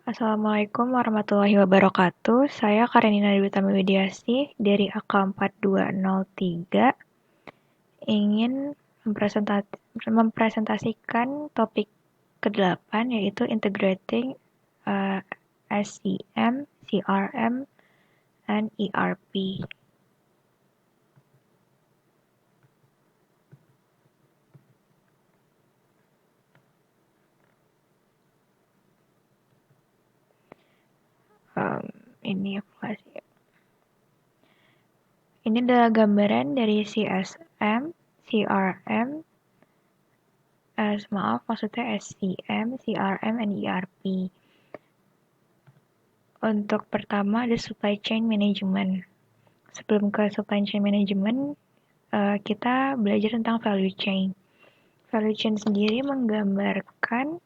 Assalamualaikum warahmatullahi wabarakatuh. Saya Karenina Dwi Tami Widiasi dari AK4203 ingin mempresentasikan topik ke-8 yaitu Integrating SCM, CRM, and ERP. Ini flashnya. Ini adalah gambaran dari CSM, CRM, maksudnya SCM, CRM, and ERP. Untuk pertama ada supply chain management. Sebelum ke supply chain management, kita belajar tentang value chain. Value chain sendiri menggambarkan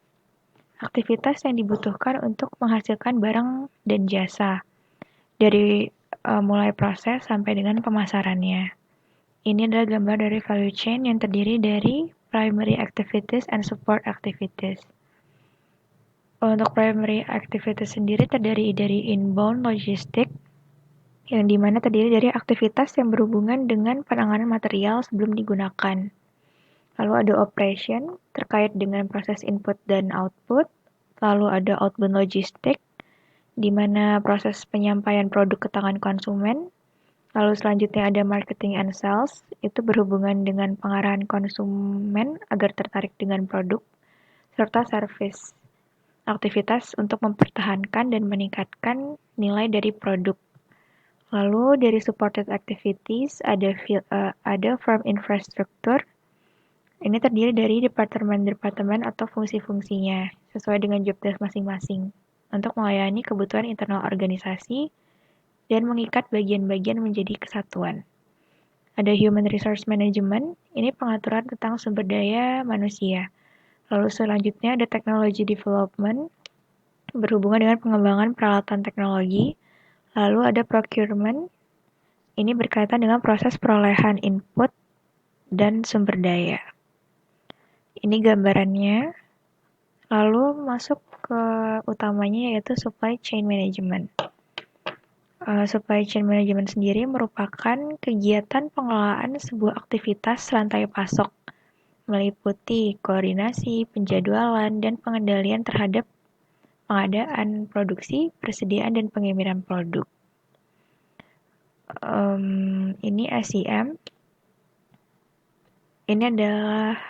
aktivitas yang dibutuhkan untuk menghasilkan barang dan jasa. Dari mulai proses sampai dengan pemasarannya. Ini adalah gambar dari value chain yang terdiri dari primary activities and support activities. Untuk primary activities sendiri terdiri dari inbound logistik, yang dimana terdiri dari aktivitas yang berhubungan dengan penanganan material sebelum digunakan. Lalu ada operation terkait dengan proses input dan output. Lalu ada outbound logistik, di mana proses penyampaian produk ke tangan konsumen. Lalu selanjutnya ada marketing and sales, itu berhubungan dengan pengarahan konsumen agar tertarik dengan produk, serta service, aktivitas untuk mempertahankan dan meningkatkan nilai dari produk. Lalu dari supported activities ada firm infrastructure. Ini terdiri dari departemen-departemen atau fungsi-fungsinya sesuai dengan job desk masing-masing untuk melayani kebutuhan internal organisasi dan mengikat bagian-bagian menjadi kesatuan. Ada human resource management, ini pengaturan tentang sumber daya manusia. Lalu selanjutnya ada technology development, berhubungan dengan pengembangan peralatan teknologi. Lalu ada procurement, ini berkaitan dengan proses perolehan input dan sumber daya. Ini gambarannya. Lalu masuk ke utamanya yaitu supply chain management. Supply chain management sendiri merupakan kegiatan pengelolaan sebuah aktivitas rantai pasok, meliputi koordinasi, penjadwalan, dan pengendalian terhadap pengadaan produksi, persediaan, dan pengiriman produk. Ini SCM. Ini adalah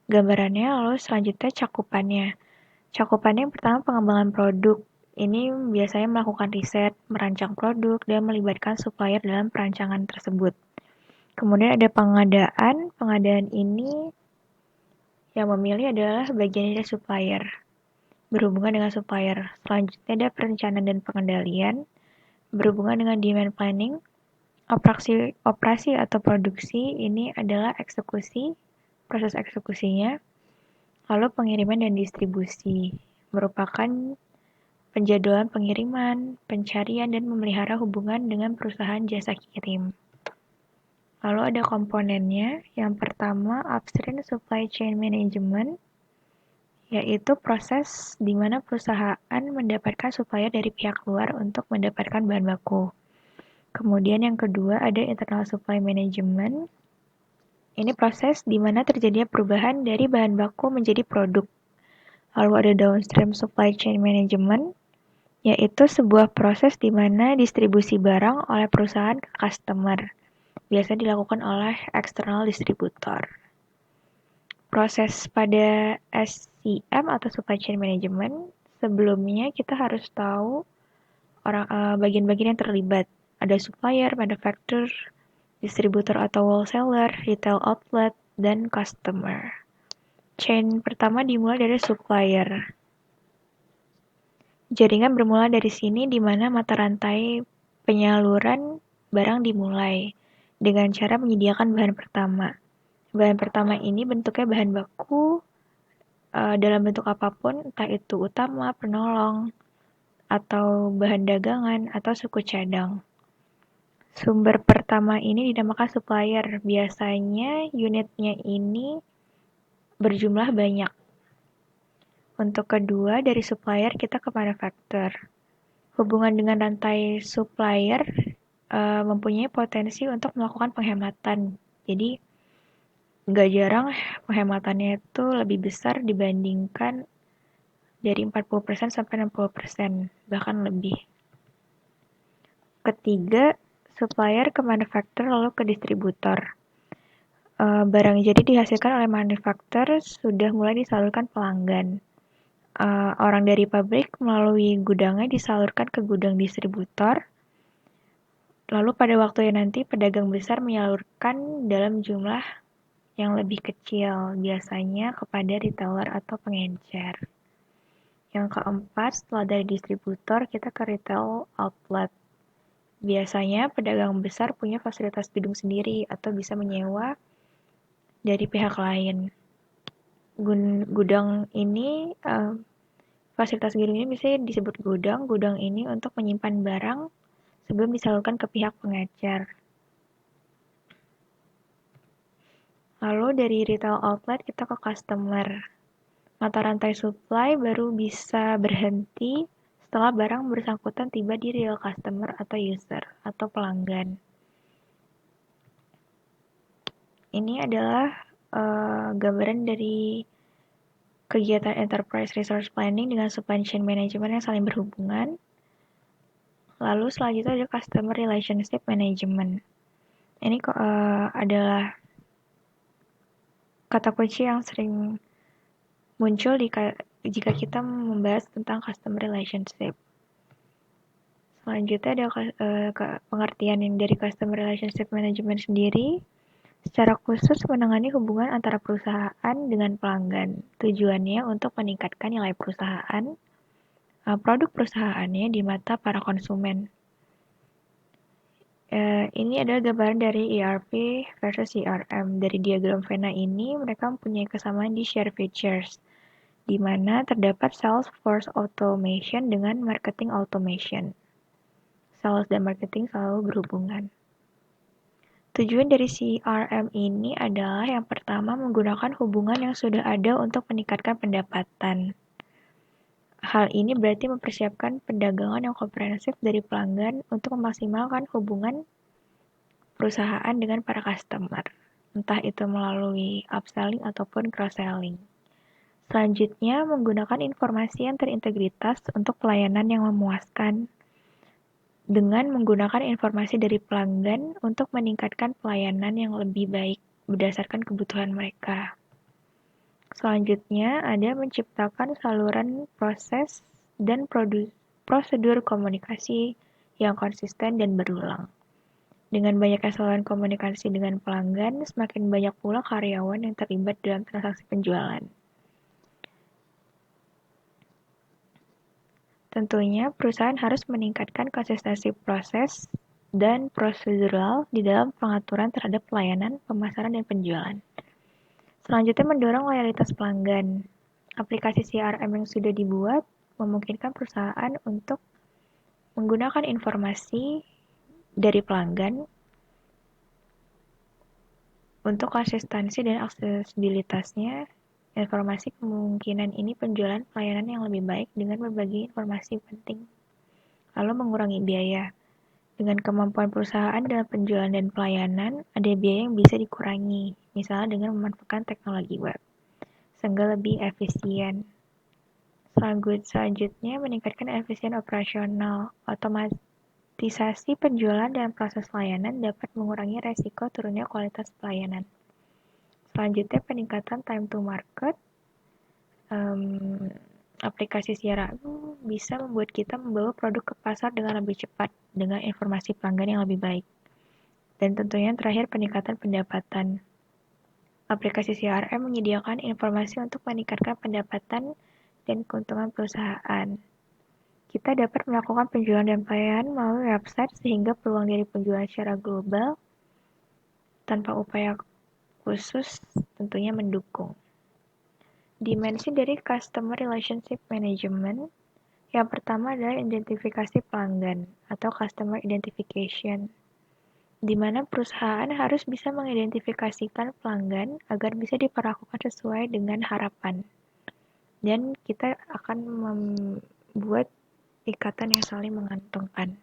gambarannya, lalu selanjutnya cakupannya. Cakupannya yang pertama pengembangan produk. Ini biasanya melakukan riset, merancang produk, dan melibatkan supplier dalam perancangan tersebut. Kemudian ada pengadaan. Pengadaan ini yang memilih adalah bagian dari supplier. Berhubungan dengan supplier. Selanjutnya ada perencanaan dan pengendalian. Berhubungan dengan demand planning. Operasi atau produksi ini adalah eksekusi, proses eksekusinya. Lalu pengiriman dan distribusi merupakan penjadwalan pengiriman, pencarian, dan memelihara hubungan dengan perusahaan jasa kirim. Lalu ada komponennya. Yang pertama, upstream supply chain management, yaitu proses di mana perusahaan mendapatkan supplier dari pihak luar untuk mendapatkan bahan baku. Kemudian yang kedua ada internal supply management. Ini proses di mana terjadinya perubahan dari bahan baku menjadi produk. Lalu ada downstream supply chain management, yaitu sebuah proses di mana distribusi barang oleh perusahaan ke customer. Biasa dilakukan oleh eksternal distributor. Proses pada SCM atau supply chain management, sebelumnya kita harus tahu bagian-bagian yang terlibat. Ada supplier, manufacturer, distributor atau wholesaler, retail outlet, dan customer. Chain pertama dimulai dari supplier. Jaringan bermula dari sini di mana mata rantai penyaluran barang dimulai dengan cara menyediakan bahan pertama. Bahan pertama ini bentuknya bahan baku dalam bentuk apapun, entah itu utama, penolong, atau bahan dagangan, atau suku cadang. Sumber pertama ini dinamakan supplier. Biasanya unitnya ini berjumlah banyak. Untuk kedua, dari supplier kita ke manufacturer. Hubungan dengan rantai supplier mempunyai potensi untuk melakukan penghematan. Jadi, nggak jarang penghematannya itu lebih besar dibandingkan dari 40% sampai 60%, bahkan lebih. Ketiga, supplier ke manufacturer lalu ke distributor. Barang jadi dihasilkan oleh manufacturer sudah mulai disalurkan pelanggan. Orang dari pabrik melalui gudangnya disalurkan ke gudang distributor. Lalu pada waktunya nanti pedagang besar menyalurkan dalam jumlah yang lebih kecil, biasanya kepada retailer atau pengecer. Yang keempat, setelah dari distributor, kita ke retail outlet. Biasanya pedagang besar punya fasilitas gedung sendiri atau bisa menyewa dari pihak lain. Gudang ini, fasilitas gedung ini bisa disebut gudang. Gudang ini untuk menyimpan barang sebelum disalurkan ke pihak pengecer. Lalu dari retail outlet kita ke customer. Mata rantai supply baru bisa berhenti setelah barang bersangkutan tiba di real customer atau user atau pelanggan. Ini adalah gambaran dari kegiatan enterprise resource planning dengan supply chain management yang saling berhubungan. Lalu selanjutnya ada customer relationship management. Ini adalah kata kunci yang sering muncul jika kita membahas tentang customer relationship. Selanjutnya ada pengertian yang dari customer relationship management sendiri, secara khusus menangani hubungan antara perusahaan dengan pelanggan. Tujuannya untuk meningkatkan nilai perusahaan, produk perusahaannya di mata para konsumen. Ini adalah gambaran dari ERP versus CRM. Dari diagram Venn ini, mereka mempunyai kesamaan di share features, di mana terdapat Salesforce Automation dengan Marketing Automation. Sales dan marketing selalu berhubungan. Tujuan dari CRM ini adalah yang pertama menggunakan hubungan yang sudah ada untuk meningkatkan pendapatan. Hal ini berarti mempersiapkan perdagangan yang komprehensif dari pelanggan untuk memaksimalkan hubungan perusahaan dengan para customer, entah itu melalui upselling ataupun cross-selling. Selanjutnya, menggunakan informasi yang terintegritas untuk pelayanan yang memuaskan dengan menggunakan informasi dari pelanggan untuk meningkatkan pelayanan yang lebih baik berdasarkan kebutuhan mereka. Selanjutnya, ada menciptakan saluran proses dan prosedur komunikasi yang konsisten dan berulang. Dengan banyaknya saluran komunikasi dengan pelanggan, semakin banyak pula karyawan yang terlibat dalam transaksi penjualan. Tentunya, perusahaan harus meningkatkan konsistensi proses dan prosedural di dalam pengaturan terhadap pelayanan, pemasaran, dan penjualan. Selanjutnya, mendorong loyalitas pelanggan. Aplikasi CRM yang sudah dibuat memungkinkan perusahaan untuk menggunakan informasi dari pelanggan untuk konsistensi dan aksesibilitasnya. Informasi kemungkinan ini penjualan pelayanan yang lebih baik dengan berbagi informasi penting, lalu mengurangi biaya. Dengan kemampuan perusahaan dalam penjualan dan pelayanan, ada biaya yang bisa dikurangi, misalnya dengan memanfaatkan teknologi web, sehingga lebih efisien. Selanjutnya, meningkatkan efisien operasional. Otomatisasi penjualan dan proses layanan dapat mengurangi resiko turunnya kualitas pelayanan. Selanjutnya, peningkatan time to market. Aplikasi CRM bisa membuat kita membawa produk ke pasar dengan lebih cepat, dengan informasi pelanggan yang lebih baik. Dan tentunya yang terakhir, peningkatan pendapatan. Aplikasi CRM menyediakan informasi untuk meningkatkan pendapatan dan keuntungan perusahaan. Kita dapat melakukan penjualan dan pelayanan melalui website sehingga peluang dari penjualan secara global tanpa upaya khusus tentunya mendukung. Dimensi dari Customer Relationship Management yang pertama adalah identifikasi pelanggan atau Customer Identification, di mana perusahaan harus bisa mengidentifikasikan pelanggan agar bisa diperlakukan sesuai dengan harapan. dan kita akan membuat ikatan yang saling menguntungkan.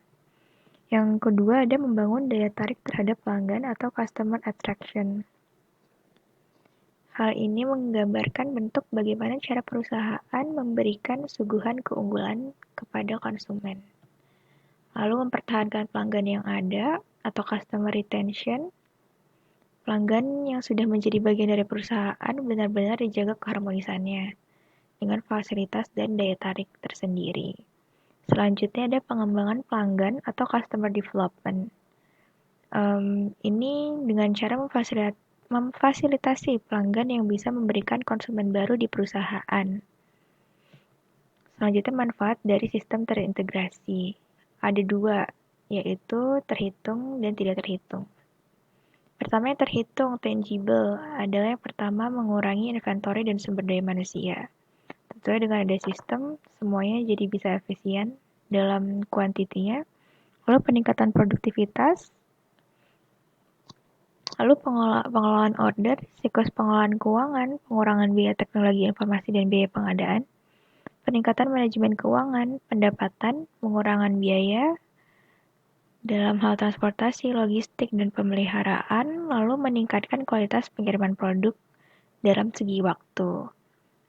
Yang kedua ada membangun daya tarik terhadap pelanggan atau customer attraction. Hal ini menggambarkan bentuk bagaimana cara perusahaan memberikan suguhan keunggulan kepada konsumen, lalu mempertahankan pelanggan yang ada atau customer retention. Pelanggan yang sudah menjadi bagian dari perusahaan benar-benar dijaga keharmonisannya dengan fasilitas dan daya tarik tersendiri. Selanjutnya ada pengembangan pelanggan atau customer development. Ini dengan cara memfasilitasi pelanggan yang bisa memberikan konsumen baru di perusahaan. Selanjutnya manfaat dari sistem terintegrasi. Ada dua, yaitu terhitung dan tidak terhitung. Pertama yang terhitung, tangible, adalah yang pertama mengurangi inventory dan sumber daya manusia. Tentunya dengan ada sistem, semuanya jadi bisa efisien dalam kuantitinya. Lalu peningkatan produktivitas, lalu pengelolaan order, siklus pengelolaan keuangan, pengurangan biaya teknologi informasi dan biaya pengadaan, peningkatan manajemen keuangan, pendapatan, pengurangan biaya dalam hal transportasi, logistik, dan pemeliharaan, lalu meningkatkan kualitas pengiriman produk dalam segi waktu.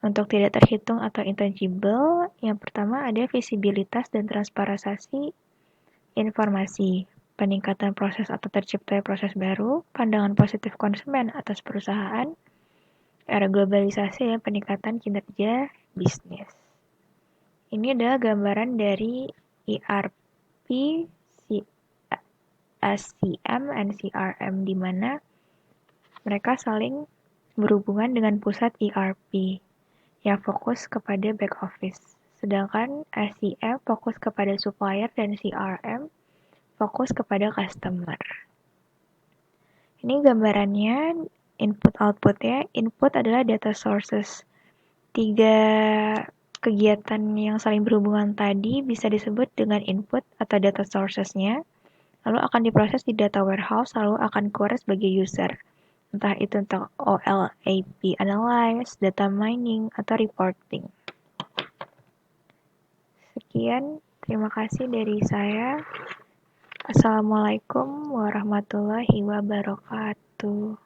Untuk tidak terhitung atau intangible, yang pertama ada visibilitas dan transparansi informasi, peningkatan proses atau tercipta proses baru, pandangan positif konsumen atas perusahaan, era globalisasi dan peningkatan kinerja bisnis. Ini adalah gambaran dari ERP, SCM, and CRM di mana mereka saling berhubungan dengan pusat ERP yang fokus kepada back office. Sedangkan SCM fokus kepada supplier dan CRM fokus kepada customer. Ini gambarannya input-outputnya. Input adalah data sources. 3 kegiatan yang saling berhubungan tadi bisa disebut dengan input atau data sources-nya, lalu akan diproses di data warehouse, lalu akan keluar sebagai user. Entah itu untuk OLAP analyze, data mining, atau reporting. Sekian, terima kasih dari saya. Assalamualaikum warahmatullahi wabarakatuh.